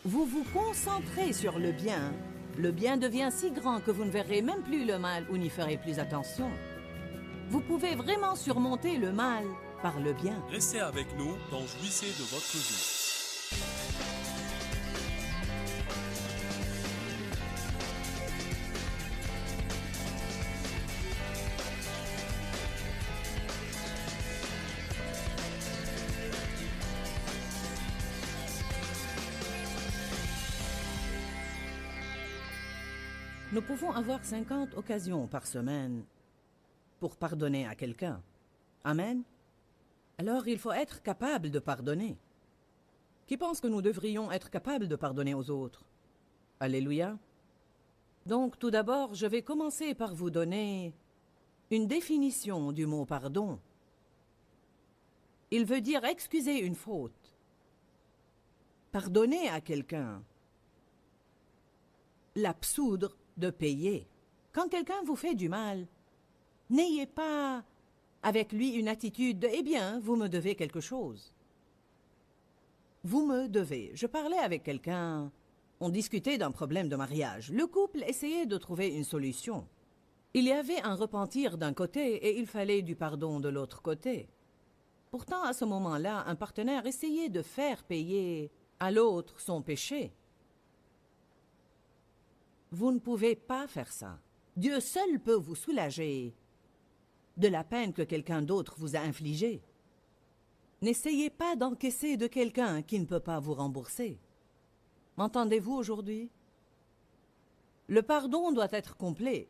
Vous vous concentrez sur le bien devient si grand que vous ne verrez même plus le mal ou n'y ferez plus attention. Vous pouvez vraiment surmonter le mal par le bien. Restez avec nous dans Jouissez de votre vie. Nous pouvons avoir 50 occasions par semaine pour pardonner à quelqu'un. Amen. Alors il faut être capable de pardonner. Qui pense que nous devrions être capables de pardonner aux autres? Alléluia. Donc tout d'abord, je vais commencer par vous donner une définition du mot pardon. Il veut dire excuser une faute. Pardonner à quelqu'un. L'absoudre de payer. Quand quelqu'un vous fait du mal, n'ayez pas avec lui une attitude de « Eh bien, vous me devez quelque chose. » Vous me devez. Je parlais avec quelqu'un, on discutait d'un problème de mariage. Le couple essayait de trouver une solution. Il y avait un repentir d'un côté et il fallait du pardon de l'autre côté. Pourtant, à ce moment-là, un partenaire essayait de faire payer à l'autre son péché. Vous ne pouvez pas faire ça. Dieu seul peut vous soulager de la peine que quelqu'un d'autre vous a infligée. N'essayez pas d'encaisser de quelqu'un qui ne peut pas vous rembourser. M'entendez-vous aujourd'hui? Le pardon doit être complet.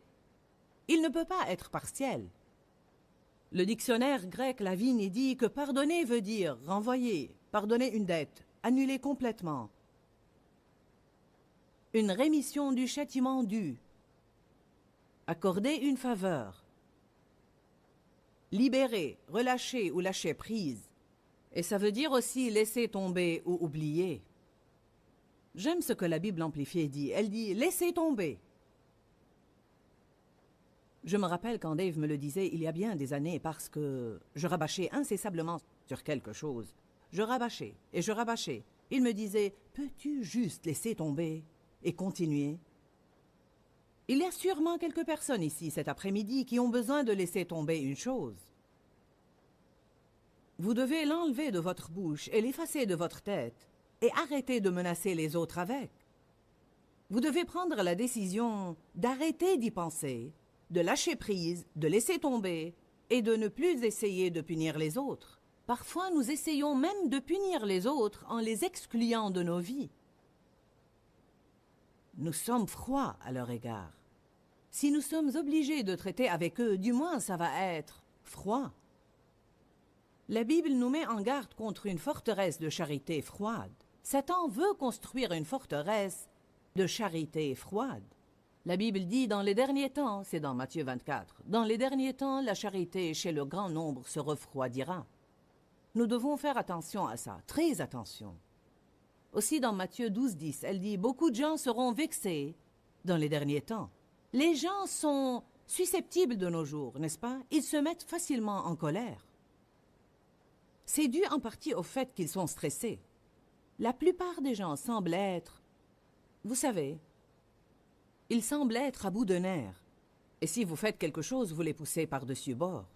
Il ne peut pas être partiel. Le dictionnaire grec Lavigne dit que pardonner veut dire renvoyer, pardonner une dette, annuler complètement. Une rémission du châtiment dû, accorder une faveur, libérer, relâcher ou lâcher prise. Et ça veut dire aussi laisser tomber ou oublier. J'aime ce que la Bible amplifiée dit. Elle dit « laisser tomber ». Je me rappelle quand Dave me le disait il y a bien des années parce que je rabâchais incessablement sur quelque chose. Je rabâchais et je rabâchais. Il me disait « peux-tu juste laisser tomber ?» et continuer. Il y a sûrement quelques personnes ici cet après-midi qui ont besoin de laisser tomber une chose. Vous devez l'enlever de votre bouche et l'effacer de votre tête et arrêter de menacer les autres avec. Vous devez prendre la décision d'arrêter d'y penser, de lâcher prise, de laisser tomber et de ne plus essayer de punir les autres. Parfois, nous essayons même de punir les autres en les excluant de nos vies. Nous sommes froids à leur égard. Si nous sommes obligés de traiter avec eux, du moins ça va être froid. La Bible nous met en garde contre une forteresse de charité froide. Satan veut construire une forteresse de charité froide. La Bible dit dans les derniers temps, c'est dans Matthieu 24, dans les derniers temps, la charité chez le grand nombre se refroidira. Nous devons faire attention à ça, très attention. Aussi dans Matthieu 12, 10, elle dit « Beaucoup de gens seront vexés dans les derniers temps. » Les gens sont susceptibles de nos jours, n'est-ce pas? Ils se mettent facilement en colère. C'est dû en partie au fait qu'ils sont stressés. La plupart des gens semblent être, vous savez, ils semblent être à bout de nerfs. Et si vous faites quelque chose, vous les poussez par-dessus bord.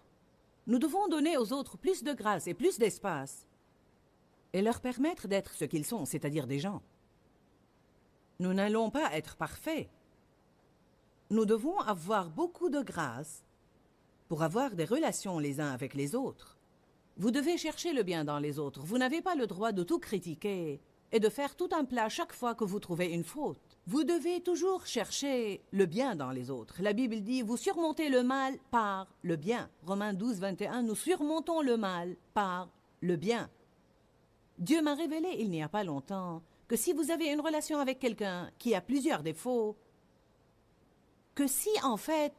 Nous devons donner aux autres plus de grâce et plus d'espace et leur permettre d'être ce qu'ils sont, c'est-à-dire des gens. Nous n'allons pas être parfaits. Nous devons avoir beaucoup de grâce pour avoir des relations les uns avec les autres. Vous devez chercher le bien dans les autres. Vous n'avez pas le droit de tout critiquer et de faire tout un plat chaque fois que vous trouvez une faute. Vous devez toujours chercher le bien dans les autres. La Bible dit « Vous surmontez le mal par le bien ». Romains 12, 21, nous surmontons le mal par le bien. Dieu m'a révélé il n'y a pas longtemps que si vous avez une relation avec quelqu'un qui a plusieurs défauts, que si en fait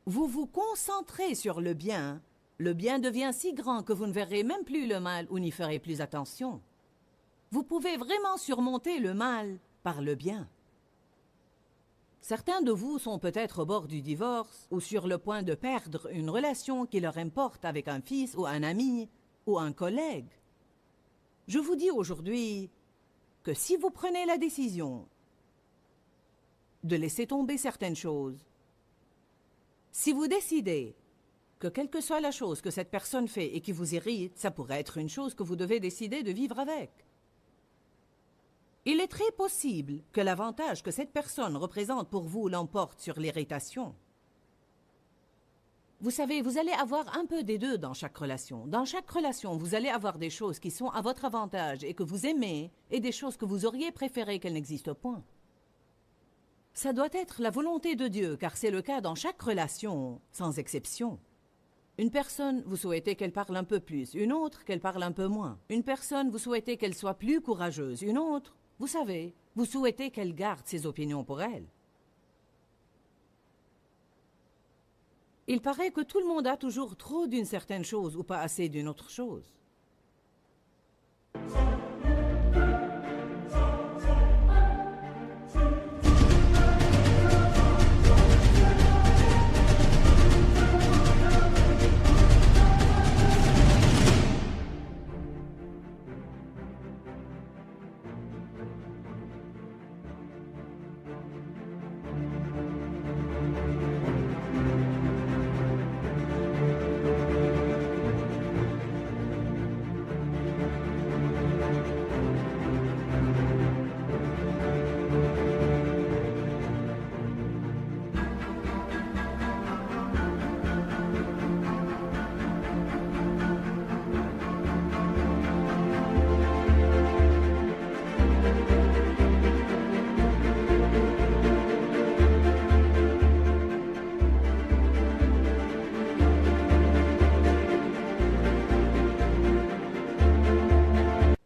vous vous concentrez sur le bien devient si grand que vous ne verrez même plus le mal ou n'y ferez plus attention. Vous pouvez vraiment surmonter le mal par le bien. Certains de vous sont peut-être au bord du divorce ou sur le point de perdre une relation qui leur importe avec un fils ou un ami ou un collègue. Je vous dis aujourd'hui, que si vous prenez la décision de laisser tomber certaines choses, si vous décidez que quelle que soit la chose que cette personne fait et qui vous irrite, ça pourrait être une chose que vous devez décider de vivre avec. Il est très possible que l'avantage que cette personne représente pour vous l'emporte sur l'irritation. Vous savez, vous allez avoir un peu des deux dans chaque relation. Dans chaque relation, vous allez avoir des choses qui sont à votre avantage et que vous aimez, et des choses que vous auriez préféré qu'elles n'existent point. Ça doit être la volonté de Dieu, car c'est le cas dans chaque relation, sans exception. Une personne, vous souhaitez qu'elle parle un peu plus, une autre, qu'elle parle un peu moins. Une personne, vous souhaitez qu'elle soit plus courageuse, une autre, vous savez, vous souhaitez qu'elle garde ses opinions pour elle. Il paraît que tout le monde a toujours trop d'une certaine chose ou pas assez d'une autre chose.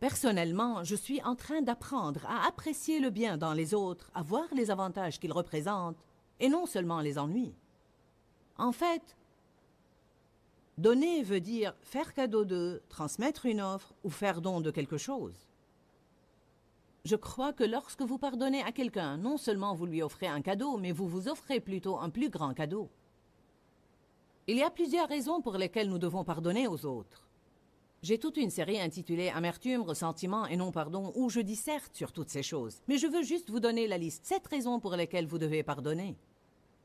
Personnellement, je suis en train d'apprendre à apprécier le bien dans les autres, à voir les avantages qu'ils représentent, et non seulement les ennuis. En fait, donner veut dire faire cadeau de, transmettre une offre ou faire don de quelque chose. Je crois que lorsque vous pardonnez à quelqu'un, non seulement vous lui offrez un cadeau, mais vous vous offrez plutôt un plus grand cadeau. Il y a plusieurs raisons pour lesquelles nous devons pardonner aux autres. J'ai toute une série intitulée « Amertume, ressentiment et non-pardon » où je disserte sur toutes ces choses. Mais je veux juste vous donner la liste 7 raisons pour lesquelles vous devez pardonner.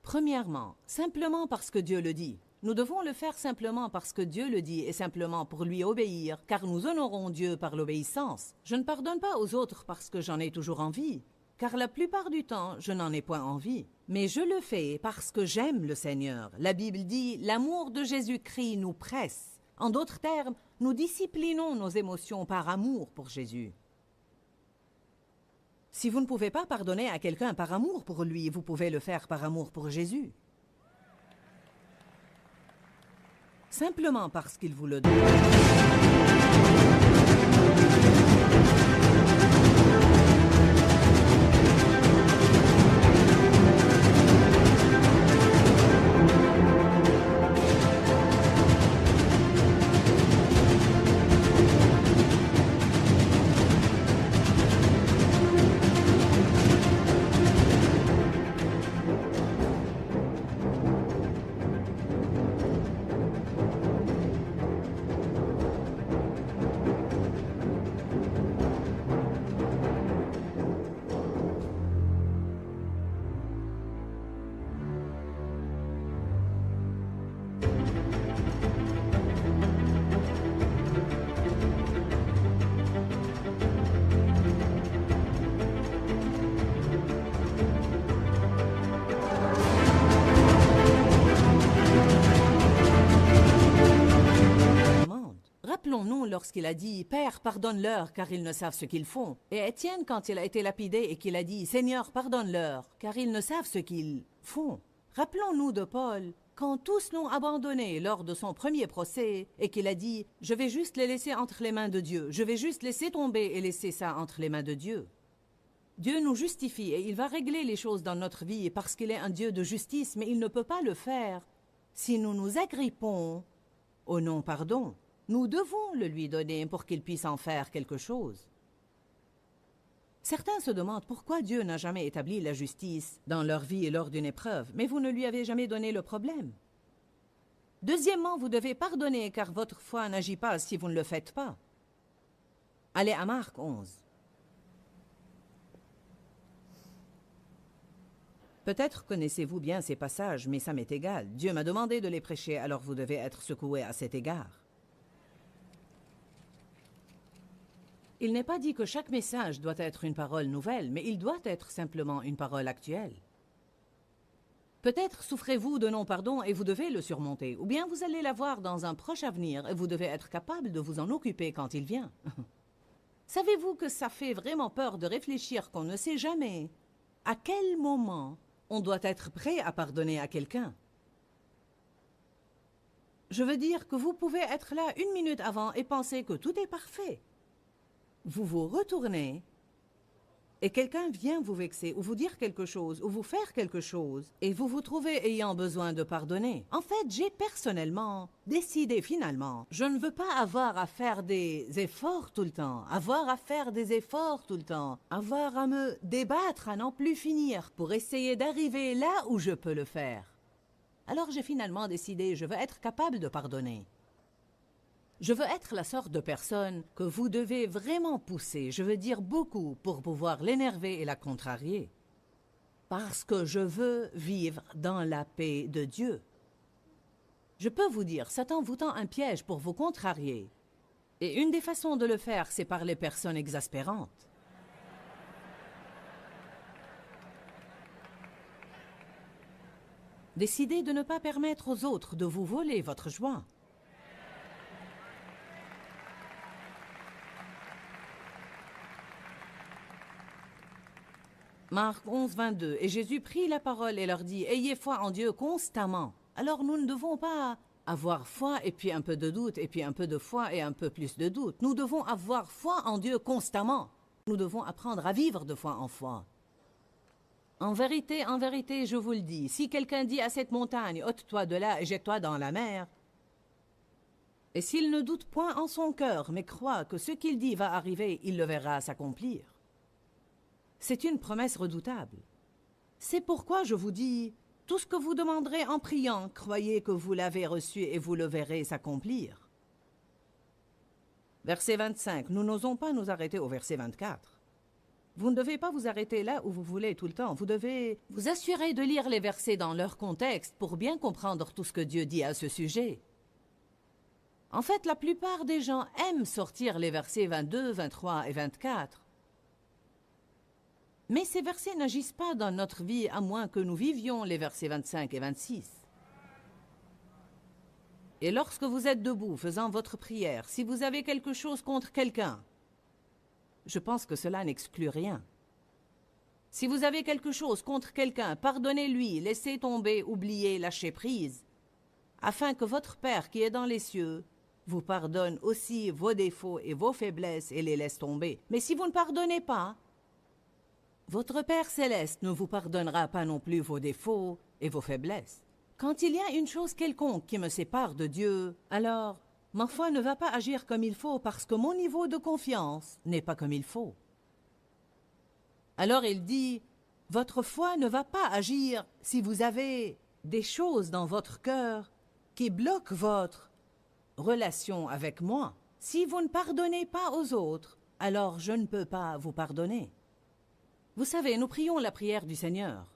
Premièrement, simplement parce que Dieu le dit. Nous devons le faire simplement parce que Dieu le dit et simplement pour lui obéir, car nous honorons Dieu par l'obéissance. Je ne pardonne pas aux autres parce que j'en ai toujours envie, car la plupart du temps, je n'en ai point envie. Mais je le fais parce que j'aime le Seigneur. La Bible dit « L'amour de Jésus-Christ nous presse ». En d'autres termes, nous disciplinons nos émotions par amour pour Jésus. Si vous ne pouvez pas pardonner à quelqu'un par amour pour lui, vous pouvez le faire par amour pour Jésus. Simplement parce qu'il vous le donne. Rappelons-nous lorsqu'il a dit « Père, pardonne-leur, car ils ne savent ce qu'ils font ». Et Étienne, quand il a été lapidé et qu'il a dit « Seigneur, pardonne-leur, car ils ne savent ce qu'ils font ». Rappelons-nous de Paul, quand tous l'ont abandonné lors de son premier procès et qu'il a dit « Je vais juste les laisser entre les mains de Dieu, je vais juste laisser tomber et laisser ça entre les mains de Dieu ». Dieu nous justifie et il va régler les choses dans notre vie parce qu'il est un Dieu de justice, mais il ne peut pas le faire si nous nous agrippons au non-pardon. Nous devons le lui donner pour qu'il puisse en faire quelque chose. Certains se demandent pourquoi Dieu n'a jamais établi la justice dans leur vie et lors d'une épreuve, mais vous ne lui avez jamais donné le problème. Deuxièmement, vous devez pardonner car votre foi n'agit pas si vous ne le faites pas. Allez à Marc 11. Peut-être connaissez-vous bien ces passages, mais ça m'est égal. Dieu m'a demandé de les prêcher, alors vous devez être secoué à cet égard. Il n'est pas dit que chaque message doit être une parole nouvelle, mais il doit être simplement une parole actuelle. Peut-être souffrez-vous de non-pardon et vous devez le surmonter, ou bien vous allez l'avoir dans un proche avenir et vous devez être capable de vous en occuper quand il vient. Savez-vous que ça fait vraiment peur de réfléchir qu'on ne sait jamais à quel moment on doit être prêt à pardonner à quelqu'un? Je veux dire que vous pouvez être là 1 minute avant et penser que tout est parfait. Vous vous retournez et quelqu'un vient vous vexer ou vous dire quelque chose ou vous faire quelque chose et vous vous trouvez ayant besoin de pardonner. En fait, j'ai personnellement décidé finalement, je ne veux pas avoir à faire des efforts tout le temps, avoir à me débattre à n'en plus finir pour essayer d'arriver là où je peux le faire. Alors j'ai finalement décidé, je veux être capable de pardonner. Je veux être la sorte de personne que vous devez vraiment pousser, je veux dire beaucoup, pour pouvoir l'énerver et la contrarier. Parce que je veux vivre dans la paix de Dieu. Je peux vous dire, Satan vous tend un piège pour vous contrarier. Et une des façons de le faire, c'est par les personnes exaspérantes. Décidez de ne pas permettre aux autres de vous voler votre joie. Marc 11, 22. Et Jésus prit la parole et leur dit, « Ayez foi en Dieu constamment. » Alors nous ne devons pas avoir foi et puis un peu de doute, et puis un peu de foi et un peu plus de doute. Nous devons avoir foi en Dieu constamment. Nous devons apprendre à vivre de foi en foi. En vérité, je vous le dis, si quelqu'un dit à cette montagne, « Ôte-toi de là et jette-toi dans la mer », et s'il ne doute point en son cœur, mais croit que ce qu'il dit va arriver, il le verra s'accomplir. C'est une promesse redoutable. C'est pourquoi je vous dis, tout ce que vous demanderez en priant, croyez que vous l'avez reçu et vous le verrez s'accomplir. Verset 25, nous n'osons pas nous arrêter au verset 24. Vous ne devez pas vous arrêter là où vous voulez tout le temps. Vous devez vous assurer de lire les versets dans leur contexte pour bien comprendre tout ce que Dieu dit à ce sujet. En fait, la plupart des gens aiment sortir les versets 22, 23 et 24. Mais ces versets n'agissent pas dans notre vie à moins que nous vivions les versets 25 et 26. Et lorsque vous êtes debout faisant votre prière, si vous avez quelque chose contre quelqu'un, je pense que cela n'exclut rien. Si vous avez quelque chose contre quelqu'un, pardonnez-lui, laissez tomber, oubliez, lâchez prise, afin que votre Père qui est dans les cieux vous pardonne aussi vos défauts et vos faiblesses et les laisse tomber. Mais si vous ne pardonnez pas, votre Père céleste ne vous pardonnera pas non plus vos défauts et vos faiblesses. Quand il y a une chose quelconque qui me sépare de Dieu, alors ma foi ne va pas agir comme il faut parce que mon niveau de confiance n'est pas comme il faut. Alors il dit, votre foi ne va pas agir si vous avez des choses dans votre cœur qui bloquent votre relation avec moi. Si vous ne pardonnez pas aux autres, alors je ne peux pas vous pardonner. Vous savez, nous prions la prière du Seigneur.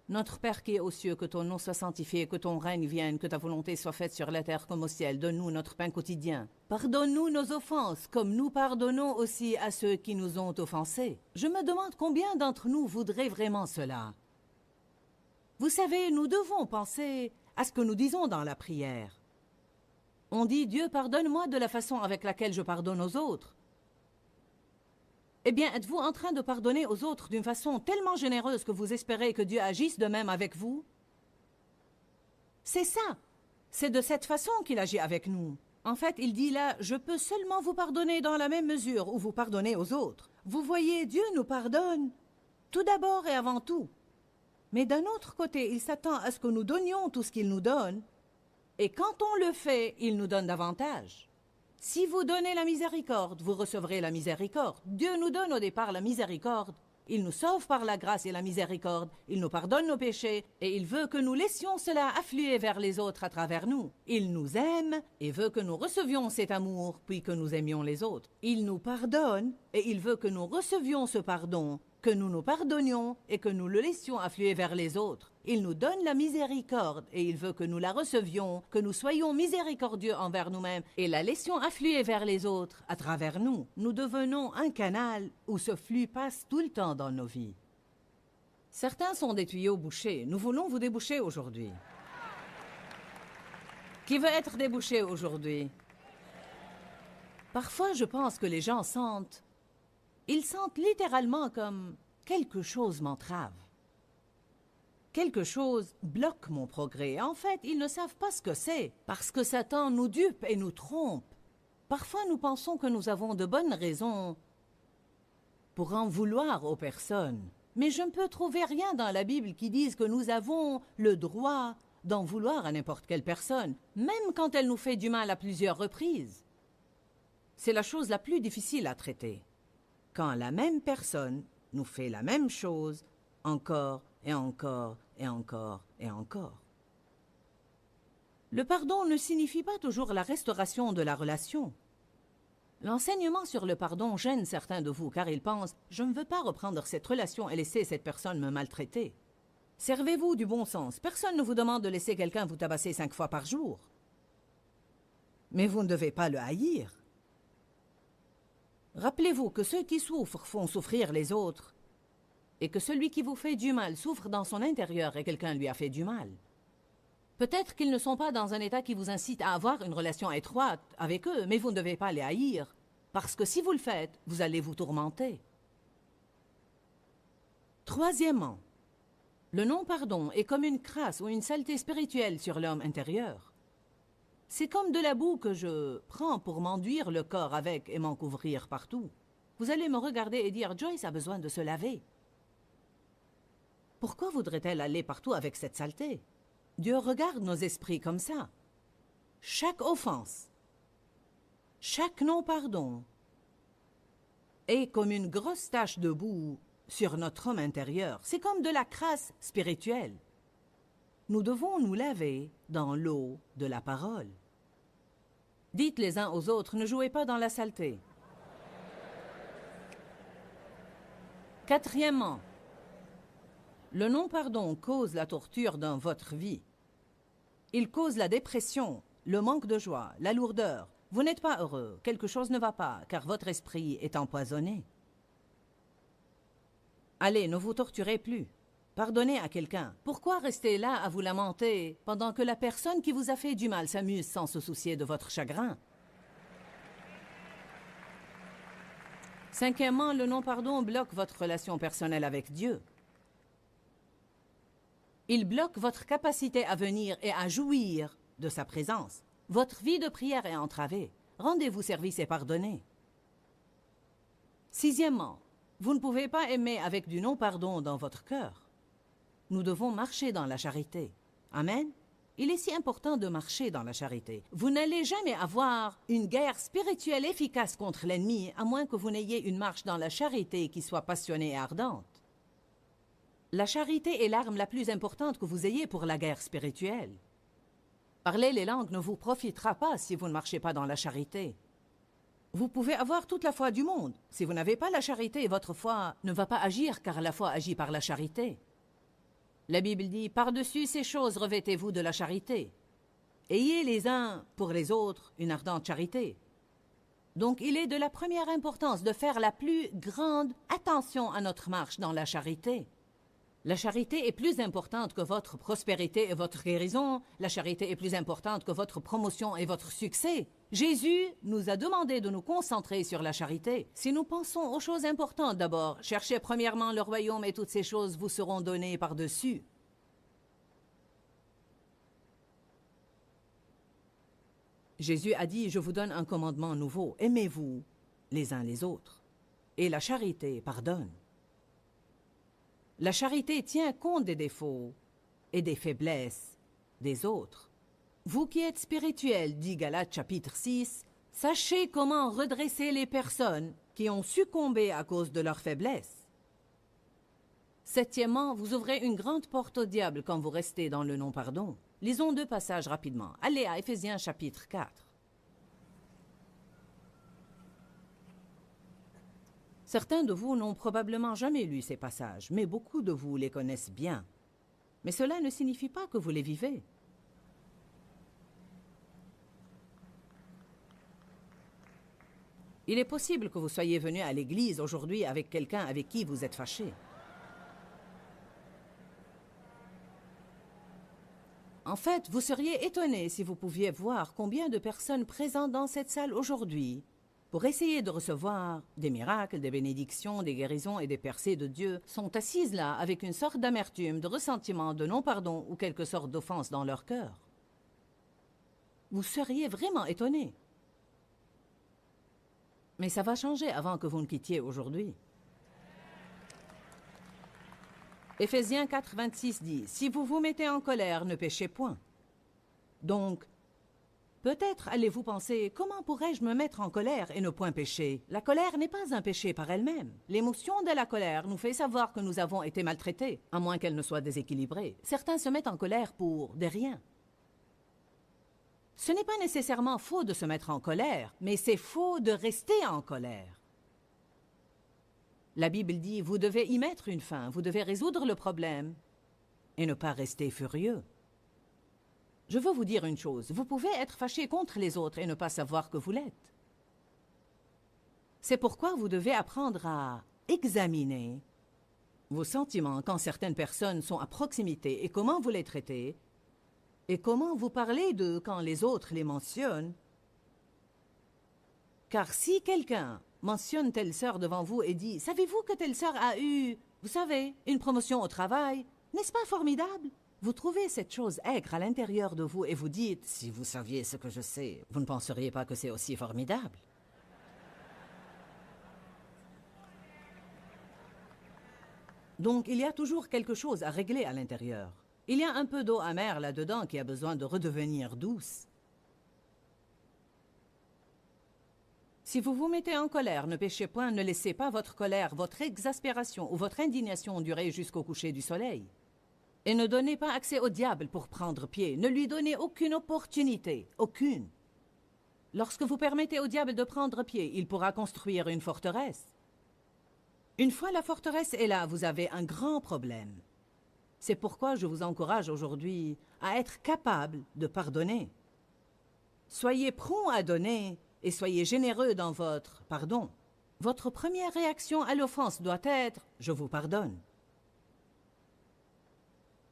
Notre Père qui est aux cieux, que ton nom soit sanctifié, que ton règne vienne, que ta volonté soit faite sur la terre comme au ciel. Donne-nous notre pain quotidien. Pardonne-nous nos offenses, comme nous pardonnons aussi à ceux qui nous ont offensés. Je me demande combien d'entre nous voudraient vraiment cela. Vous savez, nous devons penser à ce que nous disons dans la prière. On dit, Dieu, pardonne-moi de la façon avec laquelle je pardonne aux autres. Eh bien, êtes-vous en train de pardonner aux autres d'une façon tellement généreuse que vous espérez que Dieu agisse de même avec vous? C'est ça. C'est de cette façon qu'il agit avec nous. En fait, il dit là, je peux seulement vous pardonner dans la même mesure où vous pardonnez aux autres. Vous voyez, Dieu nous pardonne, tout d'abord et avant tout. Mais d'un autre côté, il s'attend à ce que nous donnions tout ce qu'il nous donne. Et quand on le fait, il nous donne davantage. Si vous donnez la miséricorde, vous recevrez la miséricorde. Dieu nous donne au départ la miséricorde. Il nous sauve par la grâce et la miséricorde. Il nous pardonne nos péchés et il veut que nous laissions cela affluer vers les autres à travers nous. Il nous aime et veut que nous recevions cet amour puis que nous aimions les autres. Il nous pardonne et il veut que nous recevions ce pardon, que nous nous pardonnions et que nous le laissions affluer vers les autres. Il nous donne la miséricorde et il veut que nous la recevions, que nous soyons miséricordieux envers nous-mêmes et la laissions affluer vers les autres à travers nous. Nous devenons un canal où ce flux passe tout le temps dans nos vies. Certains sont des tuyaux bouchés. Nous voulons vous déboucher aujourd'hui. Qui veut être débouché aujourd'hui? Parfois, je pense que les gens sentent... Ils sentent littéralement comme quelque chose m'entrave. Quelque chose bloque mon progrès. En fait, ils ne savent pas ce que c'est, parce que Satan nous dupe et nous trompe. Parfois, nous pensons que nous avons de bonnes raisons pour en vouloir aux personnes. Mais je ne peux trouver rien dans la Bible qui dise que nous avons le droit d'en vouloir à n'importe quelle personne, même quand elle nous fait du mal à plusieurs reprises. C'est la chose la plus difficile à traiter. Quand la même personne nous fait la même chose encore et encore et encore et encore. Le pardon ne signifie pas toujours la restauration de la relation. L'enseignement sur le pardon gêne certains de vous car ils pensent « Je ne veux pas reprendre cette relation et laisser cette personne me maltraiter ». Servez-vous du bon sens. Personne ne vous demande de laisser quelqu'un vous tabasser 5 fois par jour. Mais vous ne devez pas le haïr. Rappelez-vous que ceux qui souffrent font souffrir les autres et que celui qui vous fait du mal souffre dans son intérieur et quelqu'un lui a fait du mal. Peut-être qu'ils ne sont pas dans un état qui vous incite à avoir une relation étroite avec eux, mais vous ne devez pas les haïr, parce que si vous le faites, vous allez vous tourmenter. Troisièmement, le non-pardon est comme une crasse ou une saleté spirituelle sur l'homme intérieur. C'est comme de la boue que je prends pour m'enduire le corps avec et m'en couvrir partout. Vous allez me regarder et dire « Joyce a besoin de se laver ». Pourquoi voudrait-elle aller partout avec cette saleté? Dieu regarde nos esprits comme ça. Chaque offense, chaque non-pardon est comme une grosse tache de boue sur notre homme intérieur. C'est comme de la crasse spirituelle. Nous devons nous laver dans l'eau de la parole. Dites les uns aux autres, ne jouez pas dans la saleté. Quatrièmement, le non-pardon cause la torture dans votre vie. Il cause la dépression, le manque de joie, la lourdeur. Vous n'êtes pas heureux, quelque chose ne va pas, car votre esprit est empoisonné. Allez, ne vous torturez plus. Pardonnez à quelqu'un. Pourquoi rester là à vous lamenter pendant que la personne qui vous a fait du mal s'amuse sans se soucier de votre chagrin? Cinquièmement, le non-pardon bloque votre relation personnelle avec Dieu. Il bloque votre capacité à venir et à jouir de sa présence. Votre vie de prière est entravée. Rendez-vous service et pardonnez. Sixièmement, vous ne pouvez pas aimer avec du non-pardon dans votre cœur. Nous devons marcher dans la charité. Amen. Il est si important de marcher dans la charité. Vous n'allez jamais avoir une guerre spirituelle efficace contre l'ennemi, à moins que vous n'ayez une marche dans la charité qui soit passionnée et ardente. La charité est l'arme la plus importante que vous ayez pour la guerre spirituelle. Parler les langues ne vous profitera pas si vous ne marchez pas dans la charité. Vous pouvez avoir toute la foi du monde. Si vous n'avez pas la charité, votre foi ne va pas agir, car la foi agit par la charité. La Bible dit « Par-dessus ces choses, revêtez-vous de la charité. Ayez les uns pour les autres une ardente charité. » Donc, il est de la première importance de faire la plus grande attention à notre marche dans la charité. La charité est plus importante que votre prospérité et votre guérison. La charité est plus importante que votre promotion et votre succès. Jésus nous a demandé de nous concentrer sur la charité. Si nous pensons aux choses importantes d'abord, cherchez premièrement le royaume et toutes ces choses vous seront données par-dessus. Jésus a dit « Je vous donne un commandement nouveau. Aimez-vous les uns les autres. » Et la charité pardonne. La charité tient compte des défauts et des faiblesses des autres. Vous qui êtes spirituels, dit Galates chapitre 6, sachez comment redresser les personnes qui ont succombé à cause de leurs faiblesses. Septièmement, vous ouvrez une grande porte au diable quand vous restez dans le non-pardon. Lisons 2 passages rapidement. Allez à Éphésiens chapitre 4. Certains de vous n'ont probablement jamais lu ces passages, mais beaucoup de vous les connaissent bien. Mais cela ne signifie pas que vous les vivez. Il est possible que vous soyez venu à l'église aujourd'hui avec quelqu'un avec qui vous êtes fâché. En fait, vous seriez étonné si vous pouviez voir combien de personnes présentes dans cette salle aujourd'hui pour essayer de recevoir des miracles, des bénédictions, des guérisons et des percées de Dieu sont assises là avec une sorte d'amertume, de ressentiment, de non-pardon ou quelque sorte d'offense dans leur cœur. Vous seriez vraiment étonné. Mais ça va changer avant que vous ne quittiez aujourd'hui. Éphésiens 4, 26 dit « Si vous vous mettez en colère, ne péchez point. » Donc, peut-être allez-vous penser « Comment pourrais-je me mettre en colère et ne point pécher ?» La colère n'est pas un péché par elle-même. L'émotion de la colère nous fait savoir que nous avons été maltraités, à moins qu'elle ne soit déséquilibrée. Certains se mettent en colère pour des riens. Ce n'est pas nécessairement faux de se mettre en colère, mais c'est faux de rester en colère. La Bible dit, vous devez y mettre une fin, vous devez résoudre le problème et ne pas rester furieux. Je veux vous dire une chose, vous pouvez être fâché contre les autres et ne pas savoir que vous l'êtes. C'est pourquoi vous devez apprendre à examiner vos sentiments quand certaines personnes sont à proximité et comment vous les traitez et comment vous parlez d'eux quand les autres les mentionnent. Car si quelqu'un mentionne telle sœur devant vous et dit « Savez-vous que telle sœur a eu, vous savez, une promotion au travail? N'est-ce pas formidable ?» Vous trouvez cette chose aigre à l'intérieur de vous et vous dites « Si vous saviez ce que je sais, vous ne penseriez pas que c'est aussi formidable. » Donc, il y a toujours quelque chose à régler à l'intérieur. Il y a un peu d'eau amère là-dedans qui a besoin de redevenir douce. Si vous vous mettez en colère, ne péchez point, ne laissez pas votre colère, votre exaspération ou votre indignation durer jusqu'au coucher du soleil. Et ne donnez pas accès au diable pour prendre pied. Ne lui donnez aucune opportunité, aucune. Lorsque vous permettez au diable de prendre pied, il pourra construire une forteresse. Une fois la forteresse est là, vous avez un grand problème. C'est pourquoi je vous encourage aujourd'hui à être capable de pardonner. Soyez prompt à donner et soyez généreux dans votre pardon. Votre première réaction à l'offense doit être « Je vous pardonne ».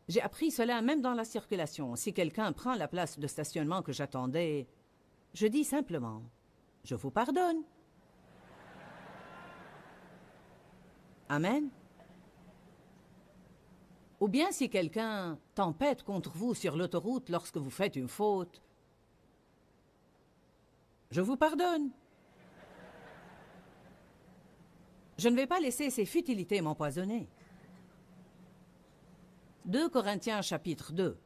J'ai appris cela même dans la circulation. Si quelqu'un prend la place de stationnement que j'attendais, je dis simplement « Je vous pardonne ». Amen. Ou bien si quelqu'un tempête contre vous sur l'autoroute lorsque vous faites une faute, je vous pardonne. Je ne vais pas laisser ces futilités m'empoisonner. 2 Corinthiens chapitre 2.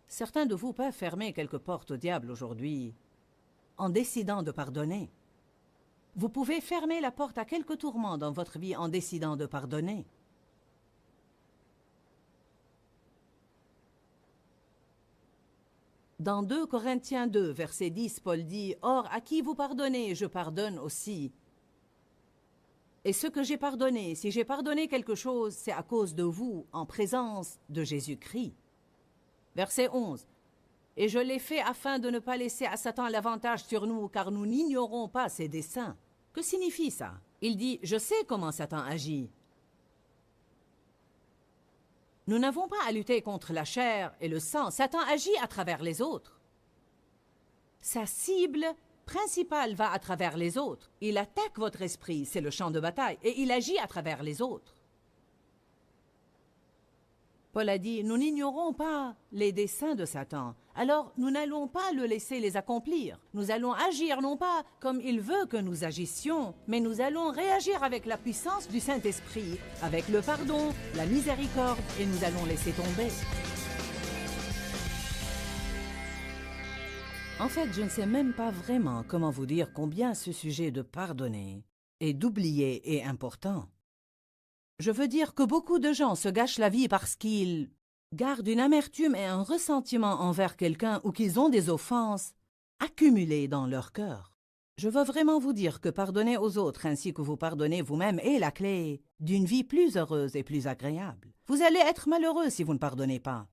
Certains de vous peuvent fermer quelques portes au diable aujourd'hui en décidant de pardonner. Vous pouvez fermer la porte à quelques tourments dans votre vie en décidant de pardonner. Dans 2 Corinthiens 2, verset 10, Paul dit « Or, à qui vous pardonnez, je pardonne aussi. Et ce que j'ai pardonné, si j'ai pardonné quelque chose, c'est à cause de vous, en présence de Jésus-Christ. » Verset 11. « Et je l'ai fait afin de ne pas laisser à Satan l'avantage sur nous, car nous n'ignorons pas ses desseins. » Que signifie ça? Il dit « Je sais comment Satan agit. » Nous n'avons pas à lutter contre la chair et le sang. Satan agit à travers les autres. Sa cible principale va à travers les autres. Il attaque votre esprit, c'est le champ de bataille, et il agit à travers les autres. Paul a dit, nous n'ignorons pas les desseins de Satan, alors nous n'allons pas le laisser les accomplir. Nous allons agir non pas comme il veut que nous agissions, mais nous allons réagir avec la puissance du Saint-Esprit, avec le pardon, la miséricorde, et nous allons laisser tomber. En fait, je ne sais même pas vraiment comment vous dire combien ce sujet de pardonner et d'oublier est important. Je veux dire que beaucoup de gens se gâchent la vie parce qu'ils gardent une amertume et un ressentiment envers quelqu'un ou qu'ils ont des offenses accumulées dans leur cœur. Je veux vraiment vous dire que pardonner aux autres ainsi que vous pardonnez vous-même est la clé d'une vie plus heureuse et plus agréable. Vous allez être malheureux si vous ne pardonnez pas.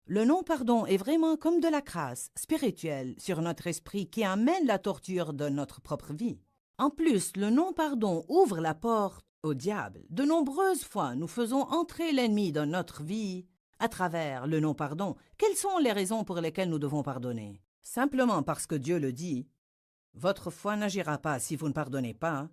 Le non-pardon est vraiment comme de la crasse spirituelle sur notre esprit qui amène la torture de notre propre vie. En plus, le non-pardon ouvre la porte au diable. De nombreuses fois, nous faisons entrer l'ennemi dans notre vie à travers le non-pardon. Quelles sont les raisons pour lesquelles nous devons pardonner? Simplement parce que Dieu le dit. Votre foi n'agira pas si vous ne pardonnez pas.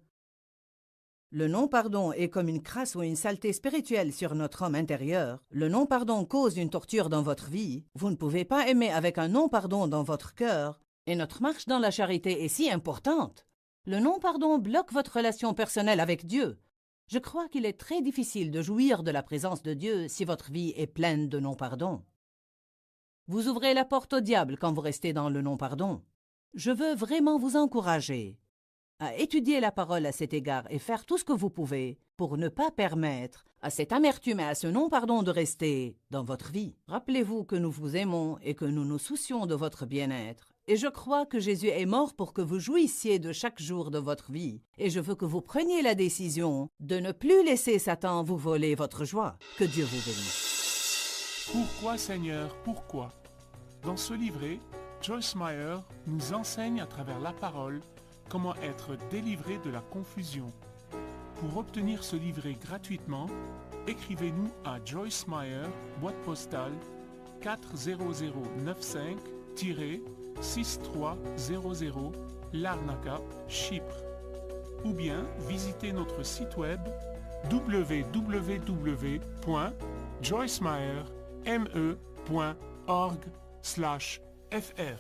Le non-pardon est comme une crasse ou une saleté spirituelle sur notre homme intérieur. Le non-pardon cause une torture dans votre vie. Vous ne pouvez pas aimer avec un non-pardon dans votre cœur. Et notre marche dans la charité est si importante. Le non-pardon bloque votre relation personnelle avec Dieu. Je crois qu'il est très difficile de jouir de la présence de Dieu si votre vie est pleine de non-pardon. Vous ouvrez la porte au diable quand vous restez dans le non-pardon. Je veux vraiment vous encourager à étudier la parole à cet égard et faire tout ce que vous pouvez pour ne pas permettre à cette amertume et à ce non-pardon de rester dans votre vie. Rappelez-vous que nous vous aimons et que nous nous soucions de votre bien-être. Et je crois que Jésus est mort pour que vous jouissiez de chaque jour de votre vie. Et je veux que vous preniez la décision de ne plus laisser Satan vous voler votre joie. Que Dieu vous bénisse. Pourquoi, Seigneur, pourquoi? Dans ce livret, Joyce Meyer nous enseigne à travers la parole comment être délivré de la confusion. Pour obtenir ce livret gratuitement, écrivez-nous à Joyce Meyer, boîte postale 40095-6300 Larnaca, Chypre. Ou bien visitez notre site web www.joycemeyer.org/fr.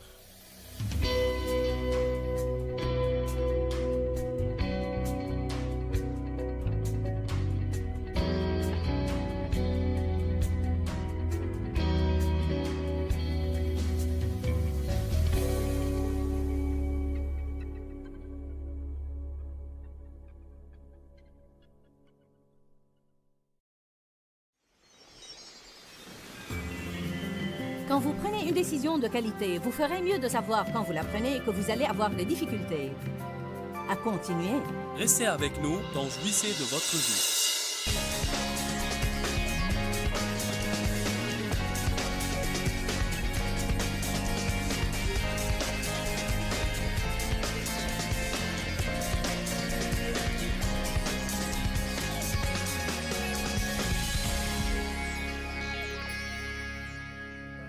Quand vous prenez une décision de qualité, vous ferez mieux de savoir quand vous la prenez que vous allez avoir des difficultés à continuer. Restez avec nous dans Jouissez de votre vie.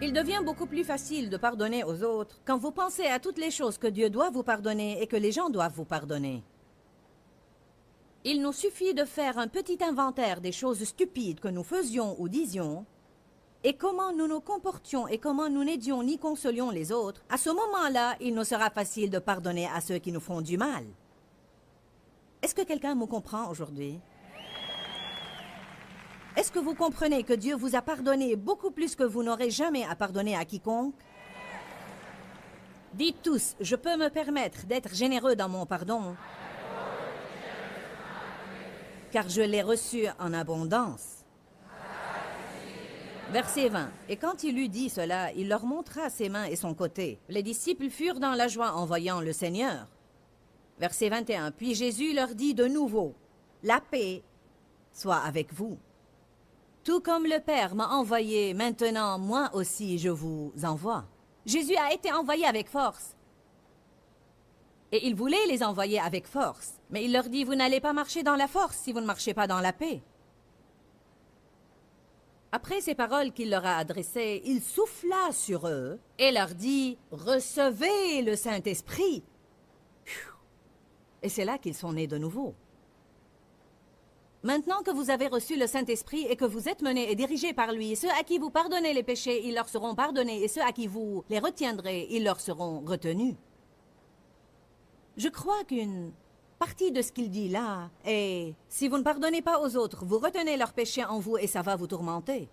Il devient beaucoup plus facile de pardonner aux autres quand vous pensez à toutes les choses que Dieu doit vous pardonner et que les gens doivent vous pardonner. Il nous suffit de faire un petit inventaire des choses stupides que nous faisions ou disions et comment nous nous comportions et comment nous n'aidions ni consolions les autres. À ce moment-là, il nous sera facile de pardonner à ceux qui nous font du mal. Est-ce que quelqu'un me comprend aujourd'hui? Est-ce que vous comprenez que Dieu vous a pardonné beaucoup plus que vous n'aurez jamais à pardonner à quiconque? Dites tous, je peux me permettre d'être généreux dans mon pardon, car je l'ai reçu en abondance. Verset 20. Et quand il eut dit cela, il leur montra ses mains et son côté. Les disciples furent dans la joie en voyant le Seigneur. Verset 21. Puis Jésus leur dit de nouveau, la paix soit avec vous. Tout comme le Père m'a envoyé, maintenant, moi aussi, je vous envoie. Jésus a été envoyé avec force. Et il voulait les envoyer avec force. Mais il leur dit, vous n'allez pas marcher dans la force si vous ne marchez pas dans la paix. Après ces paroles qu'il leur a adressées, il souffla sur eux et leur dit, recevez le Saint-Esprit. Et c'est là qu'ils sont nés de nouveau. Maintenant que vous avez reçu le Saint-Esprit et que vous êtes menés et dirigés par lui, ceux à qui vous pardonnez les péchés, ils leur seront pardonnés, et ceux à qui vous les retiendrez, ils leur seront retenus. Je crois qu'une partie de ce qu'il dit là est, si vous ne pardonnez pas aux autres, vous retenez leurs péchés en vous et ça va vous tourmenter.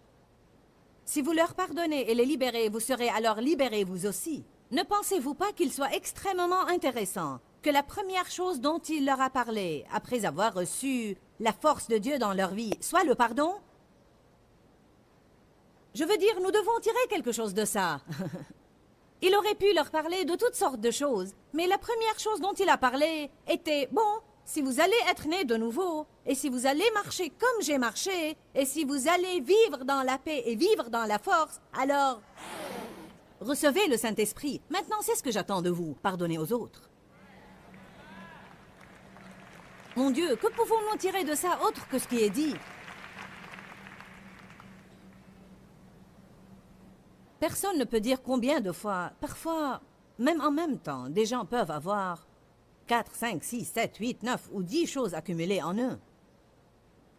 Si vous leur pardonnez et les libérez, vous serez alors libérés vous aussi. Ne pensez-vous pas qu'il soit extrêmement intéressant que la première chose dont il leur a parlé, après avoir reçu la force de Dieu dans leur vie, soit le pardon? Je veux dire, nous devons tirer quelque chose de ça. Il aurait pu leur parler de toutes sortes de choses, mais la première chose dont il a parlé était « Bon, si vous allez être nés de nouveau, et si vous allez marcher comme j'ai marché, et si vous allez vivre dans la paix et vivre dans la force, alors recevez le Saint-Esprit. Maintenant, c'est ce que j'attends de vous, pardonnez aux autres. » Mon Dieu, que pouvons-nous tirer de ça autre que ce qui est dit? Personne ne peut dire combien de fois, parfois, même en même temps, des gens peuvent avoir 4, 5, 6, 7, 8, 9 ou 10 choses accumulées en eux.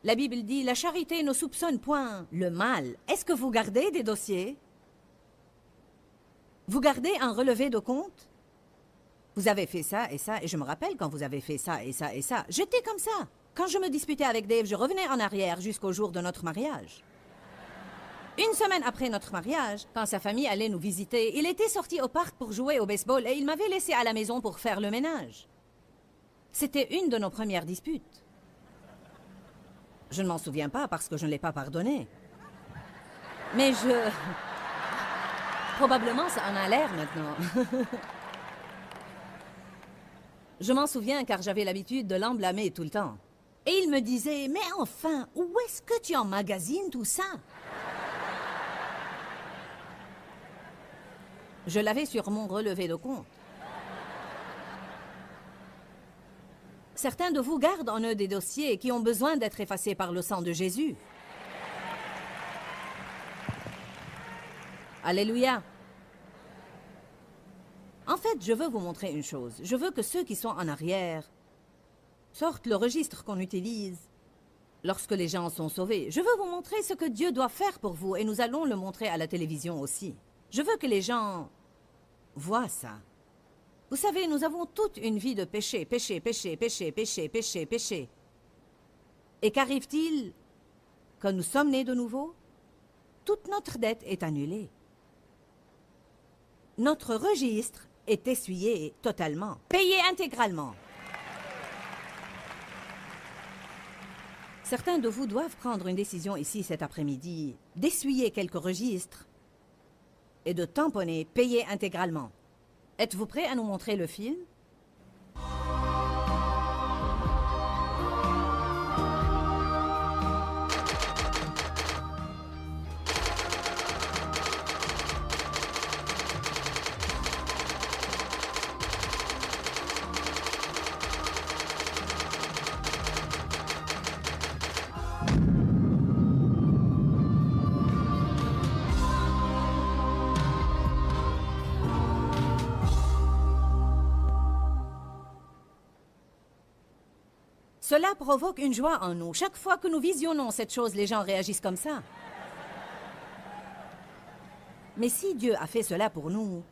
La Bible dit, la charité ne soupçonne point le mal. Est-ce que vous gardez des dossiers? Vous gardez un relevé de compte? Vous avez fait ça, et je me rappelle quand vous avez fait ça, et ça. J'étais comme ça. Quand je me disputais avec Dave, je revenais en arrière jusqu'au jour de notre mariage. Une semaine après notre mariage, quand sa famille allait nous visiter, il était sorti au parc pour jouer au baseball et il m'avait laissé à la maison pour faire le ménage. C'était une de nos premières disputes. Je ne m'en souviens pas parce que je ne l'ai pas pardonné. Mais probablement ça en a l'air maintenant. Je m'en souviens car j'avais l'habitude de l'emblâmer tout le temps. Et il me disait, mais enfin, où est-ce que tu emmagasines tout ça? Je l'avais sur mon relevé de compte. Certains de vous gardent en eux des dossiers qui ont besoin d'être effacés par le sang de Jésus. Alléluia. En fait, je veux vous montrer une chose. Je veux que ceux qui sont en arrière sortent le registre qu'on utilise lorsque les gens sont sauvés. Je veux vous montrer ce que Dieu doit faire pour vous et nous allons le montrer à la télévision aussi. Je veux que les gens voient ça. Vous savez, nous avons toute une vie de péché, péché, péché, péché, péché, péché, péché. Et qu'arrive-t-il quand nous sommes nés de nouveau? Toute notre dette est annulée. Notre registre est essuyé totalement, payé intégralement. Certains de vous doivent prendre une décision ici cet après-midi, d'essuyer quelques registres et de tamponner, payer intégralement. Êtes-vous prêts à nous montrer le film? Cela provoque une joie en nous. Chaque fois que nous visionnons cette chose, les gens réagissent comme ça. Mais si Dieu a fait cela pour nous,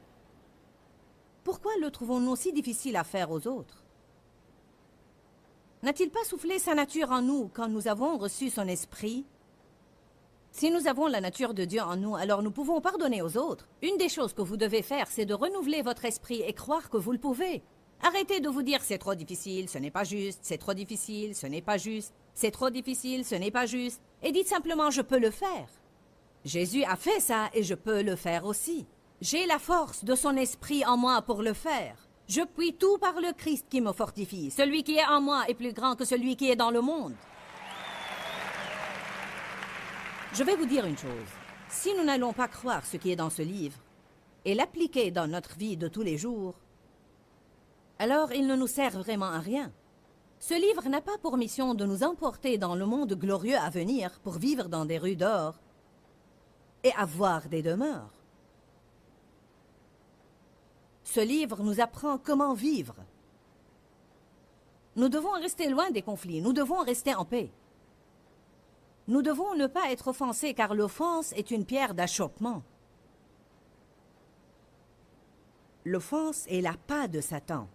pourquoi le trouvons-nous si difficile à faire aux autres? N'a-t-il pas soufflé sa nature en nous quand nous avons reçu son esprit? Si nous avons la nature de Dieu en nous, alors nous pouvons pardonner aux autres. Une des choses que vous devez faire, c'est de renouveler votre esprit et croire que vous le pouvez. Arrêtez de vous dire « c'est trop difficile, ce n'est pas juste, c'est trop difficile, ce n'est pas juste, c'est trop difficile, ce n'est pas juste » et dites simplement « je peux le faire ». Jésus a fait ça et je peux le faire aussi. J'ai la force de son esprit en moi pour le faire. Je puis tout par le Christ qui me fortifie. Celui qui est en moi est plus grand que celui qui est dans le monde. Je vais vous dire une chose. Si nous n'allons pas croire ce qui est dans ce livre et l'appliquer dans notre vie de tous les jours, alors il ne nous sert vraiment à rien. Ce livre n'a pas pour mission de nous emporter dans le monde glorieux à venir pour vivre dans des rues d'or et avoir des demeures. Ce livre nous apprend comment vivre. Nous devons rester loin des conflits, nous devons rester en paix. Nous devons ne pas être offensés car l'offense est une pierre d'achoppement. L'offense est l'appât de Satan.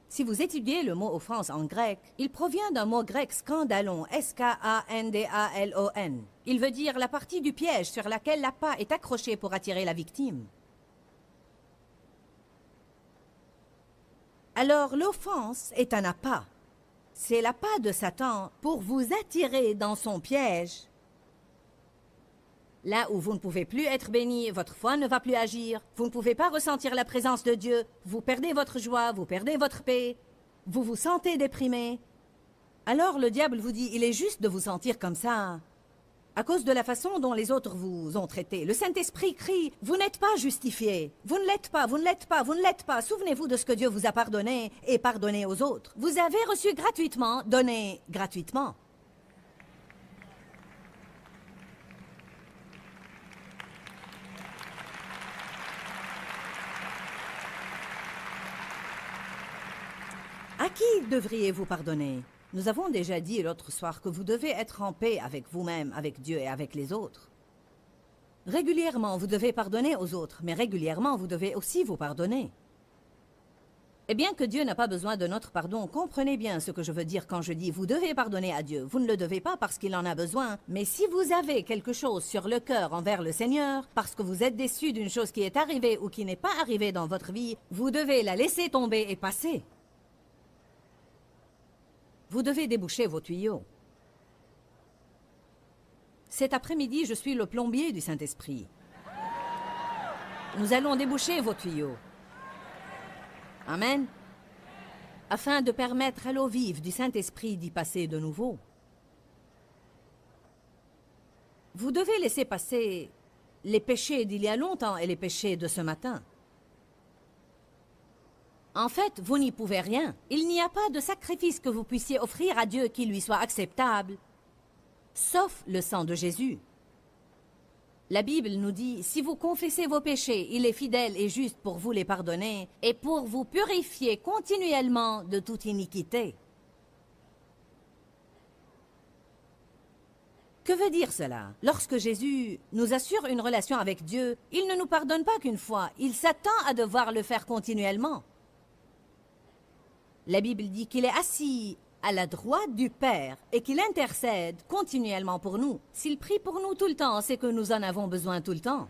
Si vous étudiez le mot offense en grec, il provient d'un mot grec scandalon, S-K-A-N-D-A-L-O-N. Il veut dire la partie du piège sur laquelle l'appât est accroché pour attirer la victime. Alors l'offense est un appât. C'est l'appât de Satan pour vous attirer dans son piège Là où vous ne pouvez plus être béni, votre foi ne va plus agir, vous ne pouvez pas ressentir la présence de Dieu, vous perdez votre joie, vous perdez votre paix, vous vous sentez déprimé. Alors le diable vous dit, il est juste de vous sentir comme ça, à cause de la façon dont les autres vous ont traité. Le Saint-Esprit crie, vous n'êtes pas justifié, vous ne l'êtes pas, vous ne l'êtes pas, vous ne l'êtes pas. Souvenez-vous de ce que Dieu vous a pardonné et pardonné aux autres. Vous avez reçu gratuitement, donné gratuitement. À qui devriez-vous pardonner? Nous avons déjà dit l'autre soir que vous devez être en paix avec vous-même, avec Dieu et avec les autres. Régulièrement, vous devez pardonner aux autres, mais régulièrement, vous devez aussi vous pardonner. Et bien que Dieu n'a pas besoin de notre pardon, comprenez bien ce que je veux dire quand je dis « vous devez pardonner à Dieu ». Vous ne le devez pas parce qu'il en a besoin, mais si vous avez quelque chose sur le cœur envers le Seigneur, parce que vous êtes déçu d'une chose qui est arrivée ou qui n'est pas arrivée dans votre vie, vous devez la laisser tomber et passer. Vous devez déboucher vos tuyaux. Cet après-midi, je suis le plombier du Saint-Esprit. Nous allons déboucher vos tuyaux. Amen. Afin de permettre à l'eau vive du Saint-Esprit d'y passer de nouveau. Vous devez laisser passer les péchés d'il y a longtemps et les péchés de ce matin. En fait, vous n'y pouvez rien. Il n'y a pas de sacrifice que vous puissiez offrir à Dieu qui lui soit acceptable, sauf le sang de Jésus. La Bible nous dit, si vous confessez vos péchés, il est fidèle et juste pour vous les pardonner et pour vous purifier continuellement de toute iniquité. Que veut dire cela? Lorsque Jésus nous assure une relation avec Dieu, il ne nous pardonne pas qu'une fois, il s'attend à devoir le faire continuellement. La Bible dit qu'il est assis à la droite du Père et qu'il intercède continuellement pour nous. S'il prie pour nous tout le temps, c'est que nous en avons besoin tout le temps.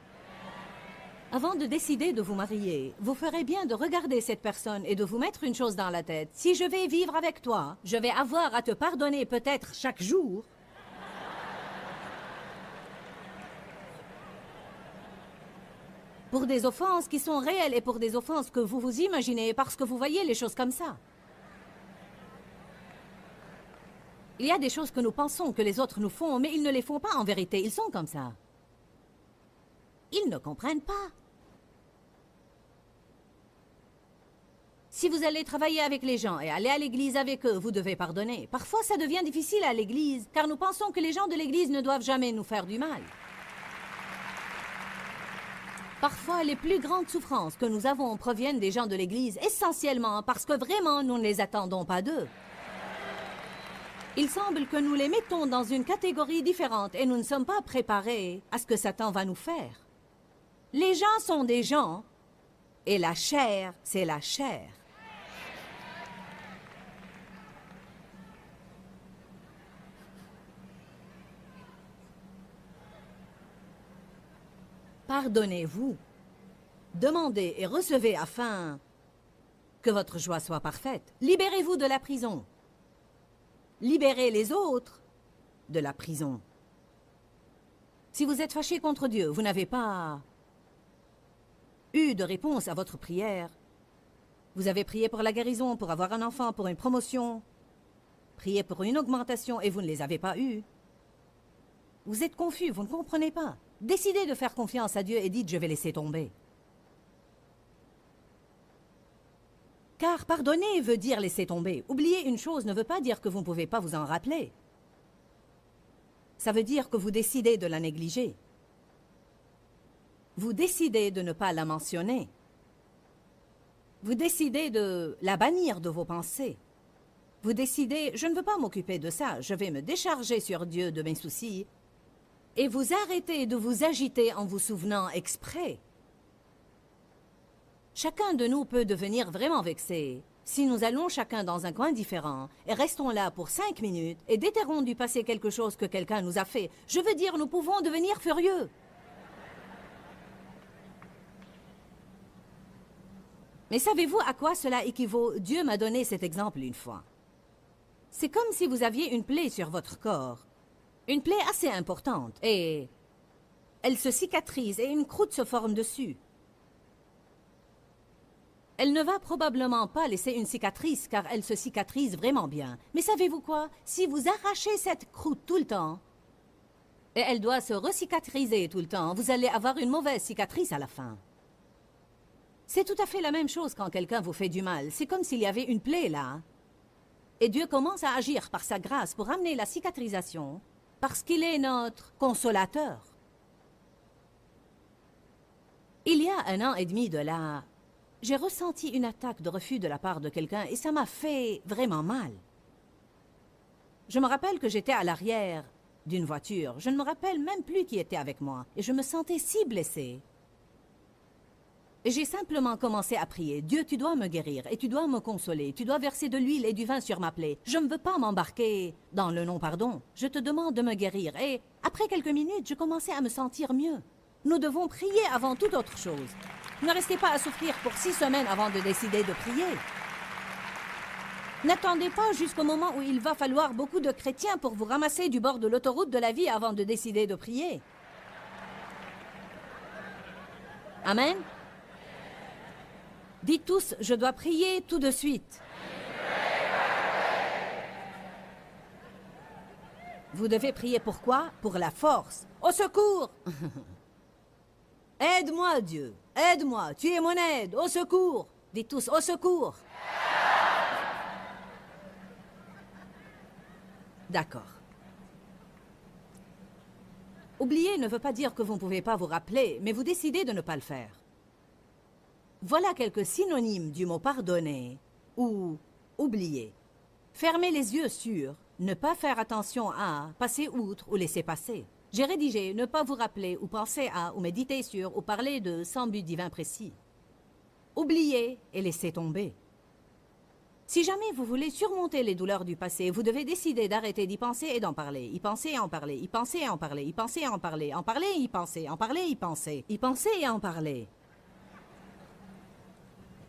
Avant de décider de vous marier, vous ferez bien de regarder cette personne et de vous mettre une chose dans la tête. Si je vais vivre avec toi, je vais avoir à te pardonner peut-être chaque jour. Pour des offenses qui sont réelles et pour des offenses que vous vous imaginez parce que vous voyez les choses comme ça. Il y a des choses que nous pensons que les autres nous font, mais ils ne les font pas en vérité. Ils sont comme ça. Ils ne comprennent pas. Si vous allez travailler avec les gens et aller à l'église avec eux, vous devez pardonner. Parfois, ça devient difficile à l'église, car nous pensons que les gens de l'église ne doivent jamais nous faire du mal. Parfois, les plus grandes souffrances que nous avons proviennent des gens de l'église, essentiellement parce que vraiment, nous ne les attendons pas d'eux. Il semble que nous les mettons dans une catégorie différente et nous ne sommes pas préparés à ce que Satan va nous faire. Les gens sont des gens et la chair, c'est la chair. Pardonnez-vous. Demandez et recevez afin que votre joie soit parfaite. Libérez-vous de la prison. Libérez les autres de la prison. Si vous êtes fâché contre Dieu, vous n'avez pas eu de réponse à votre prière. Vous avez prié pour la guérison, pour avoir un enfant, pour une promotion, prié pour une augmentation et vous ne les avez pas eues. Vous êtes confus, vous ne comprenez pas. Décidez de faire confiance à Dieu et dites « je vais laisser tomber ». Car pardonner veut dire laisser tomber. Oublier une chose ne veut pas dire que vous ne pouvez pas vous en rappeler. Ça veut dire que vous décidez de la négliger. Vous décidez de ne pas la mentionner. Vous décidez de la bannir de vos pensées. Vous décidez, je ne veux pas m'occuper de ça, je vais me décharger sur Dieu de mes soucis. Et vous arrêtez de vous agiter en vous souvenant exprès. Chacun de nous peut devenir vraiment vexé si nous allons chacun dans un coin différent et restons là pour 5 minutes et déterrons du passé quelque chose que quelqu'un nous a fait. Je veux dire, nous pouvons devenir furieux. Mais savez-vous à quoi cela équivaut? Dieu m'a donné cet exemple une fois. C'est comme si vous aviez une plaie sur votre corps. Une plaie assez importante. Et elle se cicatrise et une croûte se forme dessus. Elle ne va probablement pas laisser une cicatrice car elle se cicatrise vraiment bien. Mais savez-vous quoi? Si vous arrachez cette croûte tout le temps, et elle doit se recicatriser tout le temps, vous allez avoir une mauvaise cicatrice à la fin. C'est tout à fait la même chose quand quelqu'un vous fait du mal. C'est comme s'il y avait une plaie là. Et Dieu commence à agir par sa grâce pour amener la cicatrisation, parce qu'il est notre consolateur. Il y a 1 an et demi de là, j'ai ressenti une attaque de refus de la part de quelqu'un et ça m'a fait vraiment mal. Je me rappelle que j'étais à l'arrière d'une voiture. Je ne me rappelle même plus qui était avec moi et je me sentais si blessée. Et j'ai simplement commencé à prier. Dieu, tu dois me guérir et tu dois me consoler. Tu dois verser de l'huile et du vin sur ma plaie. Je ne veux pas m'embarquer dans le non-pardon. Je te demande de me guérir. Et après quelques minutes, je commençais à me sentir mieux. Nous devons prier avant toute autre chose. Ne restez pas à souffrir pour 6 semaines avant de décider de prier. N'attendez pas jusqu'au moment où il va falloir beaucoup de chrétiens pour vous ramasser du bord de l'autoroute de la vie avant de décider de prier. Amen. Dites tous, je dois prier tout de suite. Vous devez prier pourquoi? Pour la force. Au secours! Aide-moi, Dieu. Aide-moi. Tu es mon aide. Au secours. Dites tous, au secours. D'accord. Oublier ne veut pas dire que vous ne pouvez pas vous rappeler, mais vous décidez de ne pas le faire. Voilà quelques synonymes du mot pardonner ou oublier. Fermer les yeux sur, ne pas faire attention à, passer outre ou laisser passer. J'ai rédigé ne pas vous rappeler ou penser à ou méditer sur ou parler de sans but divin précis. Oublier et laisser tomber. Si jamais vous voulez surmonter les douleurs du passé, vous devez décider d'arrêter d'y penser et d'en parler. Y penser et en parler, y penser et en parler, y penser et en parler, en parler et y penser, en parler et y penser, y penser et en parler.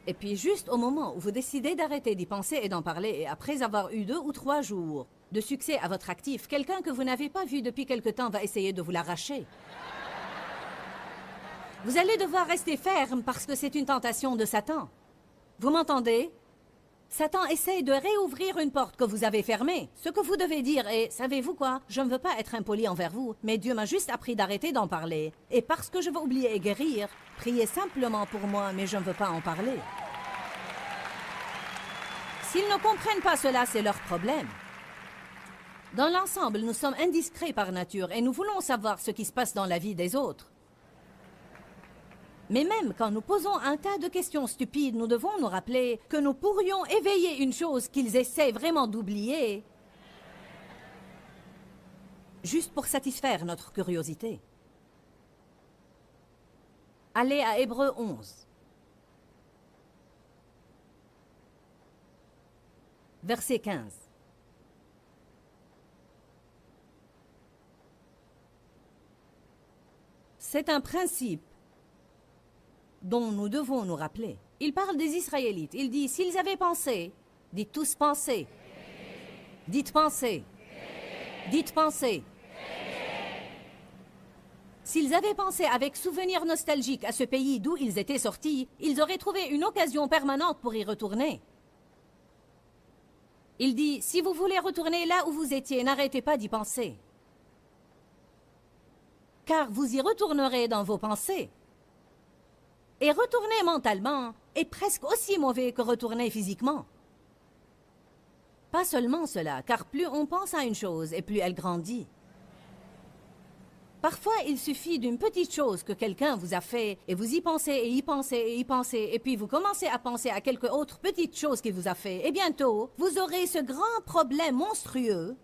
Et puis juste au moment où vous décidez d'arrêter d'y penser et d'en parler, et après avoir eu 2 ou 3 jours de succès à votre actif, quelqu'un que vous n'avez pas vu depuis quelque temps va essayer de vous l'arracher. Vous allez devoir rester ferme parce que c'est une tentation de Satan. Vous m'entendez? Satan essaie de réouvrir une porte que vous avez fermée. Ce que vous devez dire est, savez-vous quoi? Je ne veux pas être impoli envers vous, mais Dieu m'a juste appris d'arrêter d'en parler. Et parce que je veux oublier et guérir, priez simplement pour moi, mais je ne veux pas en parler. S'ils ne comprennent pas cela, c'est leur problème. Dans l'ensemble, nous sommes indiscrets par nature et nous voulons savoir ce qui se passe dans la vie des autres. Mais même quand nous posons un tas de questions stupides, nous devons nous rappeler que nous pourrions éveiller une chose qu'ils essaient vraiment d'oublier, juste pour satisfaire notre curiosité. Allez à Hébreux 11. Verset 15. C'est un principe dont nous devons nous rappeler. Il parle des Israélites. Il dit, s'ils avaient pensé, dites tous penser. Dites penser. Dites penser. S'ils avaient pensé avec souvenir nostalgique à ce pays d'où ils étaient sortis, ils auraient trouvé une occasion permanente pour y retourner. Il dit, si vous voulez retourner là où vous étiez, n'arrêtez pas d'y penser. Car vous y retournerez dans vos pensées. Et retourner mentalement est presque aussi mauvais que retourner physiquement. Pas seulement cela, car plus on pense à une chose et plus elle grandit. Parfois, il suffit d'une petite chose que quelqu'un vous a fait et vous y pensez et y pensez et y pensez et puis vous commencez à penser à quelque autre petite chose qu'il vous a fait et bientôt, vous aurez ce grand problème monstrueux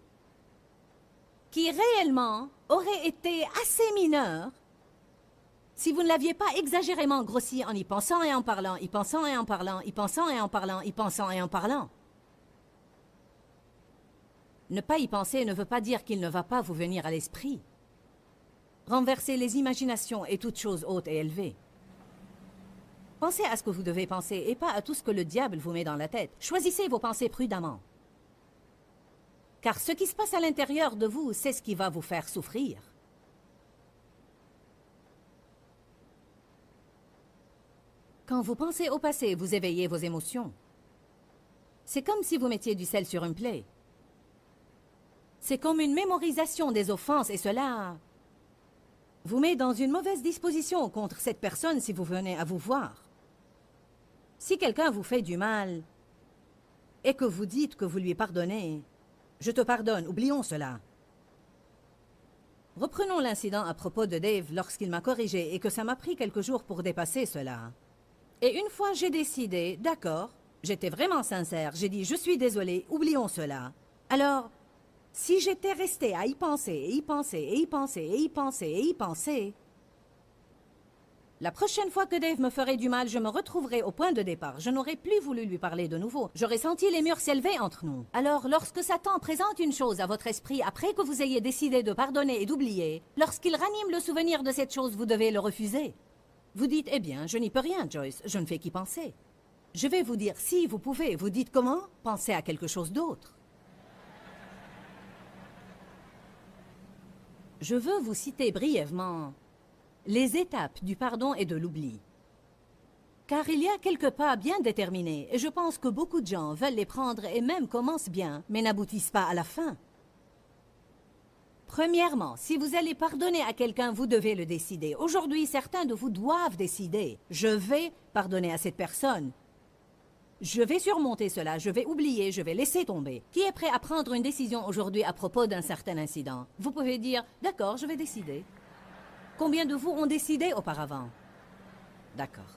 qui réellement aurait été assez mineur si vous ne l'aviez pas exagérément grossi en y pensant et en parlant, y pensant et en parlant, y pensant et en parlant, y pensant et en parlant. Ne pas y penser ne veut pas dire qu'il ne va pas vous venir à l'esprit. Renversez les imaginations et toutes choses hautes et élevées. Pensez à ce que vous devez penser et pas à tout ce que le diable vous met dans la tête. Choisissez vos pensées prudemment. Car ce qui se passe à l'intérieur de vous, c'est ce qui va vous faire souffrir. Quand vous pensez au passé, vous éveillez vos émotions. C'est comme si vous mettiez du sel sur une plaie. C'est comme une mémorisation des offenses et cela vous met dans une mauvaise disposition contre cette personne si vous venez à vous voir. Si quelqu'un vous fait du mal et que vous dites que vous lui pardonnez, je te pardonne, oublions cela. Reprenons l'incident à propos de Dave lorsqu'il m'a corrigé et que ça m'a pris quelques jours pour dépasser cela. Et une fois j'ai décidé, d'accord, j'étais vraiment sincère, j'ai dit je suis désolé, oublions cela. Alors, si j'étais resté à y penser, et y penser, et y penser, et y penser, et y penser, la prochaine fois que Dave me ferait du mal, je me retrouverais au point de départ. Je n'aurais plus voulu lui parler de nouveau. J'aurais senti les murs s'élever entre nous. Alors, lorsque Satan présente une chose à votre esprit après que vous ayez décidé de pardonner et d'oublier, lorsqu'il ranime le souvenir de cette chose, vous devez le refuser. Vous dites, eh bien, je n'y peux rien, Joyce, je ne fais qu'y penser. Je vais vous dire, si vous pouvez, vous dites comment? Pensez à quelque chose d'autre. Je veux vous citer brièvement les étapes du pardon et de l'oubli. Car il y a quelques pas bien déterminés, et je pense que beaucoup de gens veulent les prendre et même commencent bien, mais n'aboutissent pas à la fin. Premièrement, si vous allez pardonner à quelqu'un, vous devez le décider. Aujourd'hui, certains de vous doivent décider. Je vais pardonner à cette personne. Je vais surmonter cela, je vais oublier, je vais laisser tomber. Qui est prêt à prendre une décision aujourd'hui à propos d'un certain incident? Vous pouvez dire, d'accord, je vais décider. Combien de vous ont décidé auparavant? D'accord.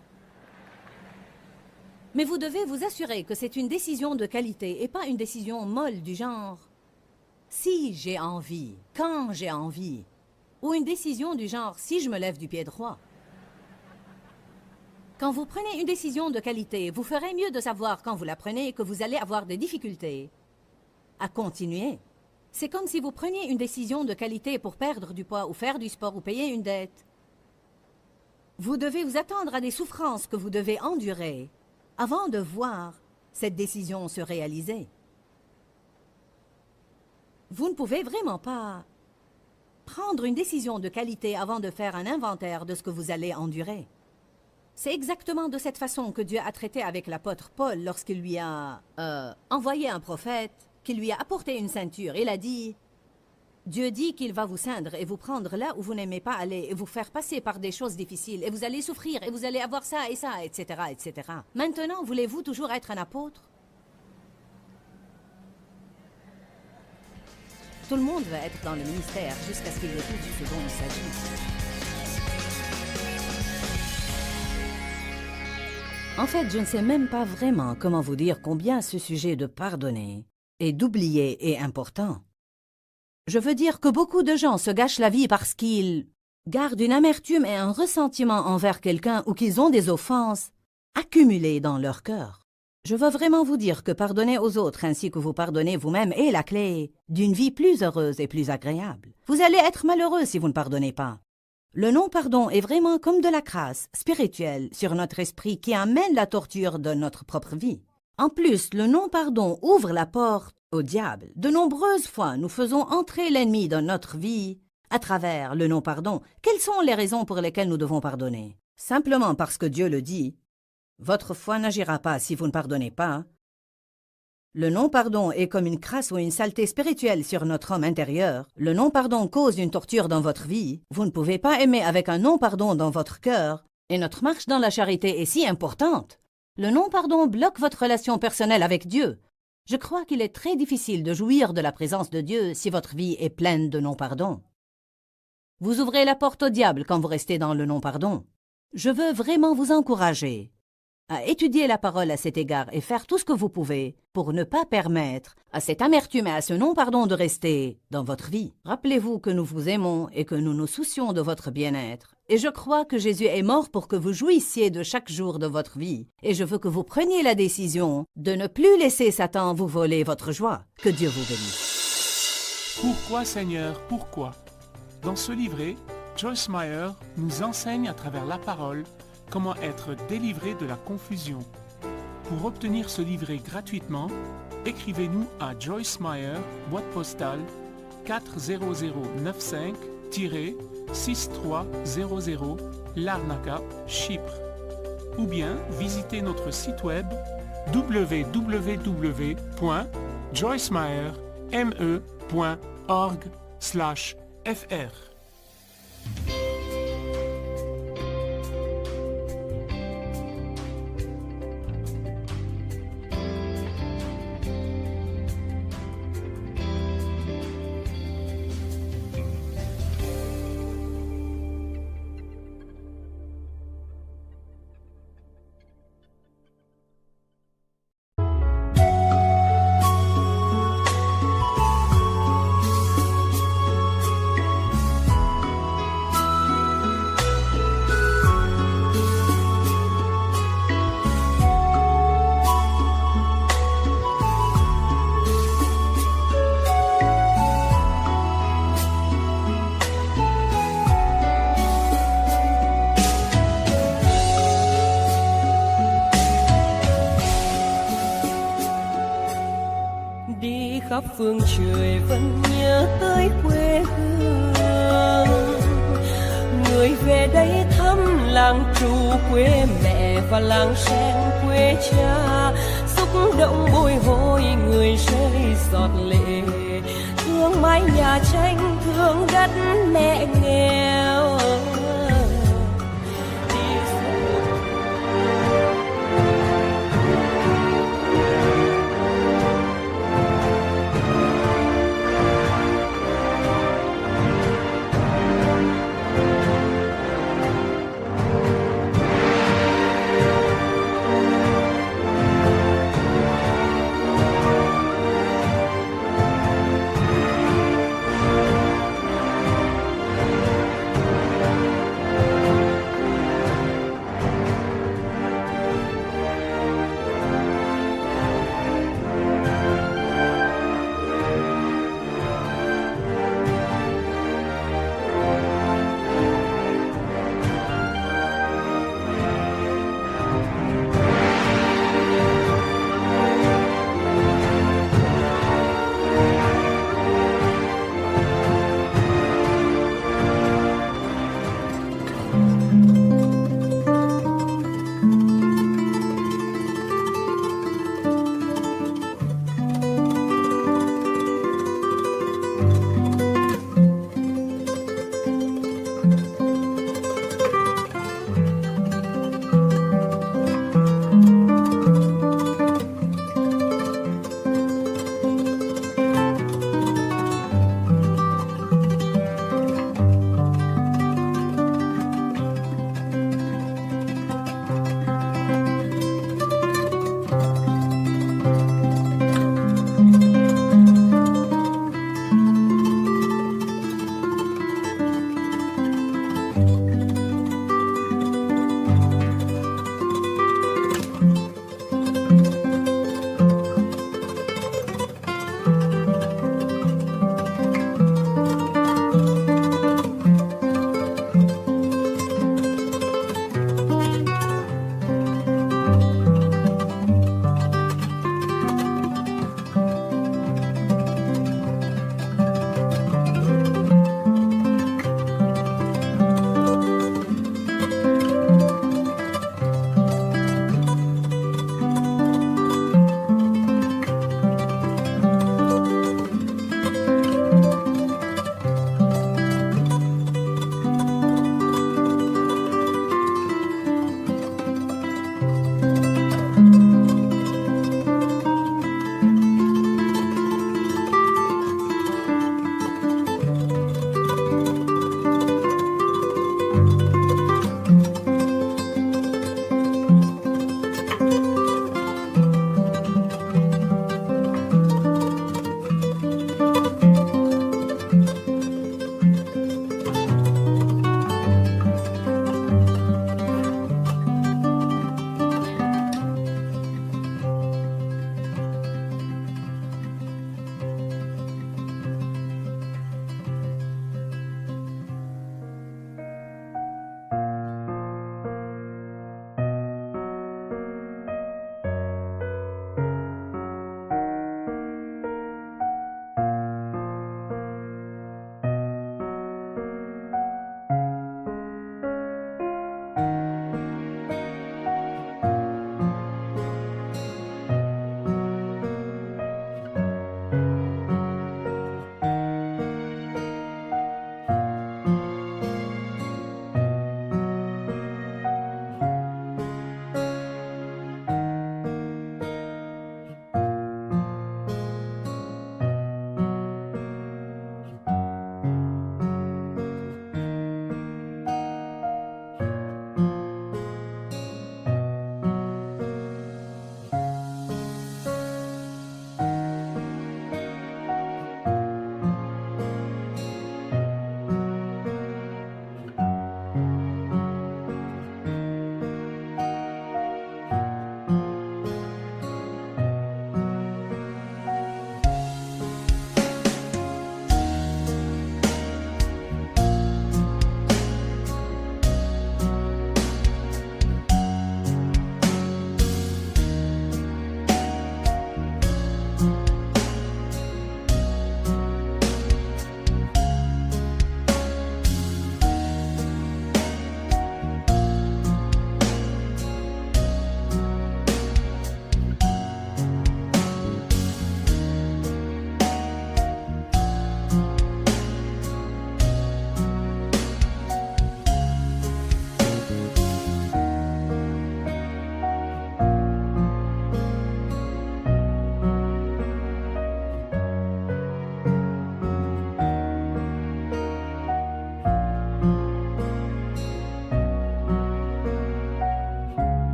Mais vous devez vous assurer que c'est une décision de qualité et pas une décision molle du genre « si j'ai envie, quand j'ai envie » ou une décision du genre « si je me lève du pied droit ». Quand vous prenez une décision de qualité, vous ferez mieux de savoir quand vous la prenez que vous allez avoir des difficultés à continuer. C'est comme si vous preniez une décision de qualité pour perdre du poids ou faire du sport ou payer une dette. Vous devez vous attendre à des souffrances que vous devez endurer avant de voir cette décision se réaliser. Vous ne pouvez vraiment pas prendre une décision de qualité avant de faire un inventaire de ce que vous allez endurer. C'est exactement de cette façon que Dieu a traité avec l'apôtre Paul lorsqu'il lui a envoyé un prophète qui lui a apporté une ceinture. Il a dit, Dieu dit qu'il va vous ceindre et vous prendre là où vous n'aimez pas aller et vous faire passer par des choses difficiles et vous allez souffrir et vous allez avoir ça, etc., etc. Maintenant, voulez-vous toujours être un apôtre? Tout le monde va être dans le ministère jusqu'à ce qu'il écoute ce dont il s'agit. En fait, je ne sais même pas vraiment comment vous dire combien ce sujet de pardonner et d'oublier est important. Je veux dire que beaucoup de gens se gâchent la vie parce qu'ils gardent une amertume et un ressentiment envers quelqu'un ou qu'ils ont des offenses accumulées dans leur cœur. Je veux vraiment vous dire que pardonner aux autres ainsi que vous pardonnez vous-même est la clé d'une vie plus heureuse et plus agréable. Vous allez être malheureux si vous ne pardonnez pas. Le non-pardon est vraiment comme de la crasse spirituelle sur notre esprit qui amène la torture de notre propre vie. En plus, le non-pardon ouvre la porte au diable. De nombreuses fois, nous faisons entrer l'ennemi dans notre vie à travers le non-pardon. Quelles sont les raisons pour lesquelles nous devons pardonner? Simplement parce que Dieu le dit. Votre foi n'agira pas si vous ne pardonnez pas. Le non-pardon est comme une crasse ou une saleté spirituelle sur notre homme intérieur. Le non-pardon cause une torture dans votre vie. Vous ne pouvez pas aimer avec un non-pardon dans votre cœur. Et notre marche dans la charité est si importante. Le non-pardon bloque votre relation personnelle avec Dieu. Je crois qu'il est très difficile de jouir de la présence de Dieu si votre vie est pleine de non-pardon. Vous ouvrez la porte au diable quand vous restez dans le non-pardon. Je veux vraiment vous encourager à étudier la parole à cet égard et faire tout ce que vous pouvez pour ne pas permettre à cette amertume et à ce non-pardon de rester dans votre vie. Rappelez-vous que nous vous aimons et que nous nous soucions de votre bien-être. Et je crois que Jésus est mort pour que vous jouissiez de chaque jour de votre vie. Et je veux que vous preniez la décision de ne plus laisser Satan vous voler votre joie. Que Dieu vous bénisse. Pourquoi, Seigneur, pourquoi? Dans ce livret, Joyce Meyer nous enseigne à travers la parole comment être délivré de la confusion. Pour obtenir ce livret gratuitement, écrivez-nous à Joyce Meyer, boîte postale 40095-6300, Larnaca, Chypre. ou bien visitez notre site web www.joycemeyer.org/fr. khắp phương trời vẫn nhớ tới quê hương. Người về đây thăm làng Trù quê mẹ và làng Sen quê cha, xúc động bồi hồi người rơi giọt lệ, thương mái nhà tranh thương đất mẹ nghèo.